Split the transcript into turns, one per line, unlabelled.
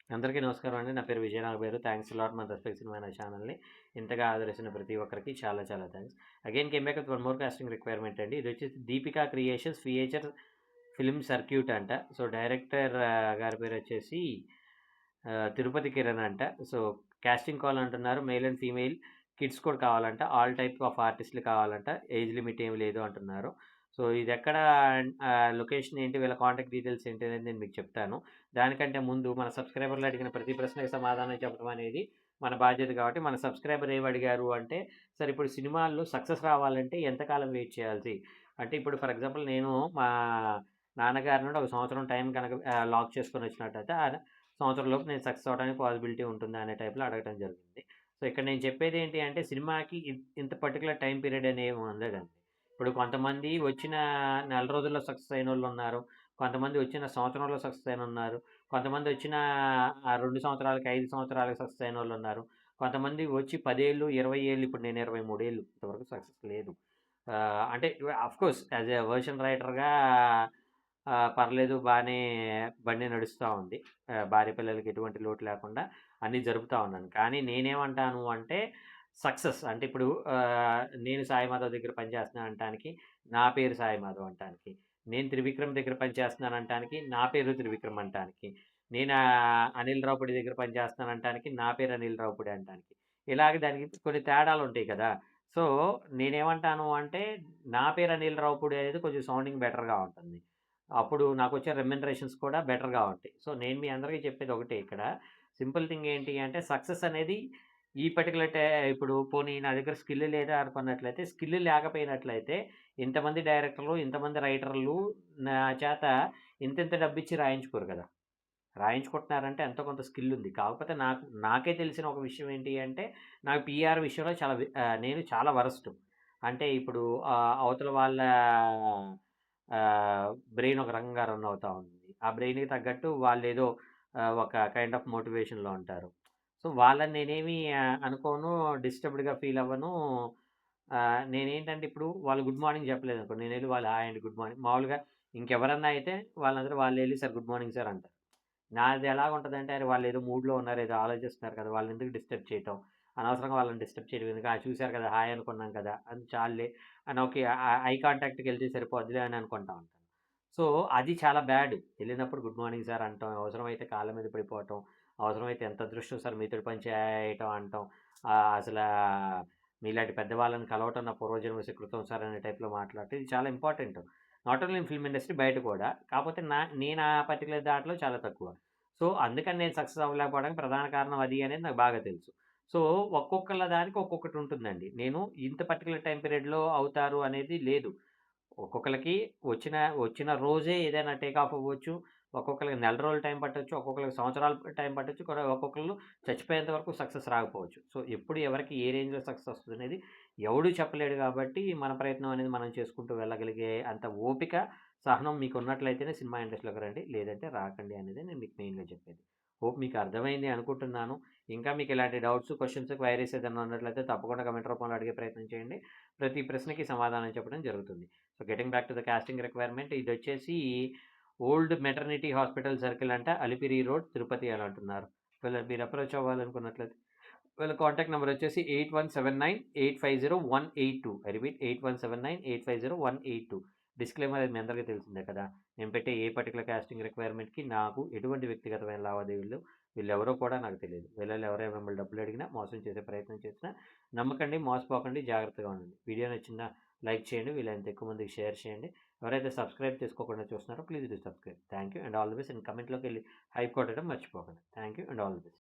అందరికీ నమస్కారం అండి. నా పేరు విజయనాగ. థ్యాంక్స్ లాట్ మన రెస్పెక్ట్ సినిమా అనే ఛానల్‌ని ఇంతగా ఆదరిస్తున్న ప్రతి ఒక్కరికి చాలా చాలా thanks. Again came back with one more casting requirement అండి. ఇది వచ్చేసి Deepika Creations feature film circuit అంట. సో, డైరెక్టర్ గారి పేరు వచ్చేసి తిరుపతి కిరణ్ అంట. సో, కాస్టింగ్ కాల్ అంటున్నారు. మేల్ అండ్ ఫీమేల్ కిడ్స్ కూడా కావాలంట. ఆల్ టైప్ ఆఫ్ ఆర్టిస్టులు కావాలంట. ఏజ్ లిమిట్ ఏమి లేదు అంటున్నారు. సో, ఇదెక్కడ లొకేషన్ ఏంటి, వీళ్ళ కాంటాక్ట్ డీటెయిల్స్ ఏంటి అనేది నేను మీకు చెప్తాను. దానికంటే ముందు మన సబ్స్క్రైబర్లు అడిగిన ప్రతి ప్రశ్నకి సమాధానం చెప్పడం అనేది మన బాధ్యత కాబట్టి, మన సబ్స్క్రైబర్ ఏమి అడిగారు అంటే, సార్ ఇప్పుడు సినిమాల్లో సక్సెస్ రావాలంటే ఎంతకాలం వెయిట్ చేయాలి? అంటే ఇప్పుడు ఫర్ ఎగ్జాంపుల్ నేను మా నాన్నగారి నుండి ఒక సంవత్సరం టైం కనుక లాక్ చేసుకొని వచ్చినట్టయితే సంవత్సరంలోపు నేను సక్సెస్ అవ్వడానికి పాసిబిలిటీ ఉంటుందా అనే టైప్‌లో అడగటం జరిగింది. సో, ఇక్కడ నేను చెప్పేది ఏంటి అంటే సినిమాకి ఇంత పర్టిక్యులర్ టైమ్ పీరియడ్ అనేమి ఉండదండి. ఇప్పుడు కొంతమంది వచ్చిన నెల రోజుల్లో సక్సెస్ అయినోళ్ళున్నారు. కొంతమంది వచ్చిన సంవత్సరంలో సక్సెస్ అయినున్నారు. కొంతమంది వచ్చిన 2 సంవత్సరాలకి, 5 సంవత్సరాలకి సక్సెస్ అయినోళ్ళున్నారు. కొంతమంది వచ్చి 10 ఏళ్ళు, 20 ఏళ్ళు, ఇప్పుడు నేను 23 ఏళ్ళు ఇంతవరకు సక్సెస్ లేదు. అంటే ఆఫ్‌కోర్స్ యాస్ ఎ వెర్షన్ రైటర్‌గా పర్లేదు బానే బండి నడుస్తా ఉంది. భార్య పిల్లలకి ఎటువంటి లోటు లేకుండా అన్నీ జరుపుతా ఉన్నాను. కానీ నేనేమంటాను అంటే సక్సెస్ అంటే ఇప్పుడు నేను సాయి మాధవ్ దగ్గర పనిచేస్తున్నాను అనటానికి నా పేరు సాయి మాధవ్ అంటానికి. నేను త్రివిక్రమ్ దగ్గర పనిచేస్తున్నాను అనటానికి నా పేరు త్రివిక్రమ్ అంటానికి. నేను అనిల్ రావిపూడి దగ్గర పనిచేస్తున్నాను అనటానికి నా పేరు అనిల్ రావిపూడి అంటానికి. ఇలాగ దానికి కొన్ని తేడాలుంటాయి కదా! సో, నేనేమంటాను అంటే నా పేరు అనిల్ రావిపూడి అనేది కొంచెం సౌండింగ్ బెటర్‌గా ఉంటుంది. అప్పుడు నాకొచ్చే రెమ్యునరేషన్స్ కూడా బెటర్‌గా ఉంటాయి. సో, నేను మీ అందరికీ చెప్పేది ఒకటే ఇక్కడ. సింపుల్ థింగ్ ఏంటి అంటే సక్సెస్ అనేది ఈ పర్టిక్యులర్ ఇప్పుడు పోనీ నా దగ్గర స్కిల్ లేదా అనుకున్నట్లయితే, స్కిల్ లేకపోయినట్లయితే ఇంతమంది డైరెక్టర్లు, ఇంతమంది రైటర్లు నా చేత ఇంతింత డబ్బిచ్చి రాయించుకోరు కదా! రాయించుకుంటున్నారంటే ఎంతో కొంత స్కిల్ ఉంది. కాకపోతే నాకే తెలిసిన ఒక విషయం ఏంటి అంటే, నాకు పీఆర్ విషయంలో నేను చాలా వరస్ట్. అంటే ఇప్పుడు అవతల వాళ్ళ బ్రెయిన్ ఒక రకంగా రన్ అవుతా ఉంది. ఆ బ్రెయిన్‌కి తగ్గట్టు వాళ్ళేదో ఒక కైండ్ ఆఫ్ మోటివేషన్‌లో ఉంటారు. సో, వాళ్ళని నేనేమి అనుకోను, డిస్టర్బ్డ్‌గా ఫీల్ అవ్వను. నేనేంటంటే ఇప్పుడు వాళ్ళు గుడ్ మార్నింగ్ చెప్పలేదనుకో, నేనెళ్ళి వాళ్ళు హాయ్ అండి, గుడ్ మార్నింగ్ మామూలుగా ఇంకెవరన్నా అయితే వాళ్ళంతట వాళ్ళెళ్ళి సార్ గుడ్ మార్నింగ్ సార్ అంటారు. నాది ఎలాగుంటదంటే, అరె! వాళ్ళేదో మూడ్‌లో ఉన్నారు, ఏదో ఆలోచిస్తున్నారు కదా! వాళ్ళనెందుకు డిస్టర్బ్ చేయటం? అనవసరంగా వాళ్ళని డిస్టర్బ్ చేయడం ఎందుకు? చూసారు కదా! హాయ్ అనుకున్నాం కదా! అది చాలులే అని ఓకే. ఐ కాంటాక్ట్‌కెళ్తే సరిపోద్దిలే అని అనుకుంటా ఉంటాను. సో, అది చాలా బ్యాడ్. ఎళ్ళినప్పుడు గుడ్ మార్నింగ్ సార్ అంటం, అవసరమైతే కాళ్ళ మీద పడిపోవటం, అవసరమైతే ఎంత అదృష్టం సార్ మీతోటి పని చేయటం అంటం. అసలా మీలాంటి పెద్దవాళ్ళని కలవటం నా పూర్వజన్మ సుకృతం సార్ అనే టైప్‌లో మాట్లాడటం ఇది చాలా important. Not only in film industry బయట కూడా. కాపోతే నేను ఆ పర్టిక్యులర్ దాంట్లో చాలా తక్కువ. సో, అందుకని నేను సక్సెస్ అవ్వలేకపోవడానికి ప్రధాన కారణం అది అనేది నాకు బాగా తెలుసు. సో, ఒక్కొక్కళ్ళ దానికి ఒక్కొక్కటుంటుందండి. నేను ఇంత పర్టిక్యులర్ టైమ్ పీరియడ్‌లో అవుతారు అనేది లేదు. ఒక్కొక్కళ్ళకి వచ్చిన వచ్చిన రోజే ఏదైనా టేక్ ఆఫ్ అవ్వచ్చు. ఒక్కొక్కళ్ళకి నెల రోజులు టైం పట్టొచ్చు. ఒక్కొక్కళ్ళకి సంవత్సరాలు టైం పట్టొచ్చు. ఒక్కొక్కళ్ళు చచ్చిపోయేంత వరకు సక్సెస్ రాకపోవచ్చు. సో, ఎప్పుడు ఎవరికి ఏ రేంజ్‌లో సక్సెస్ వస్తదనేది ఎవడు చెప్పలేడు గాబట్టి, మన ప్రయత్నం అనేది మనం చేసుకుంటూ వెళ్ళగలిగే అంత ఓపిక, సహనం మీకున్నట్లయితేనే సినిమా ఇండస్ట్రీలోకి రండి. లేదంటే రాకండి అనేది నేను మీకు మెయిన్‌గా చెప్పేది. హోప్ మీకు అర్థమైంది అనుకుంటున్నాను. ఇంకా మీకు ఇలాంటి డౌట్స్, క్వెషన్స్, క్వైరీస్ ఏదైనా ఉన్నట్లయితే తప్పకుండా కామెంట్ రూపంలో అడిగే ప్రయత్నం చేయండి. ప్రతి ప్రశ్నకి సమాధానం చెప్పడం జరుగుతుంది. So, getting back to the casting requirement ఇదొచ్చేసి ఓల్డ్ మెటర్నిటీ హాస్పిటల్ సర్కిల్ అంట. అలిపిరి రోడ్, తిరుపతి అని అంటున్నారు. ఒకవేళ మీరు అప్రోచ్ అవ్వాలనుకున్నట్లయితే వీళ్ళ కాంటాక్ట్ నంబర్ వచ్చేసి 8179850182. I repeat 8179850182. డిస్క్లైమర్ అది మీ అందరికీ తెలిసిందే కదా! నేను పెట్టే ఏ పర్టిక్యులర్ కాస్టింగ్ రిక్వైర్మెంట్‌కి నాకు ఎటువంటి వ్యక్తిగతమైన లావాదేవీలు వీళ్ళెవరో కూడా నాకు తెలీదు. వీళ్ళలో ఎవరైనా మిమ్మల్ని డబ్బులు అడిగినా, మోసం చేసే ప్రయత్నం చేసినా నమ్మకండి, మోసపోకండి, జాగ్రత్తగా ఉండండి. వీడియో నచ్చిందా లైక్ చేయండి. వీలైనంత ఎక్కువ మందికి షేర్ చేయండి. ఎవరైతే సబ్స్క్రైబ్ చేసుకోకుండా చూస్తున్నారో please do subscribe. Thank you and all the best. And కమెంట్‌లోకెళ్ళి హైప్ కొట్టడం మర్చిపోకండి. Thank you and all the best.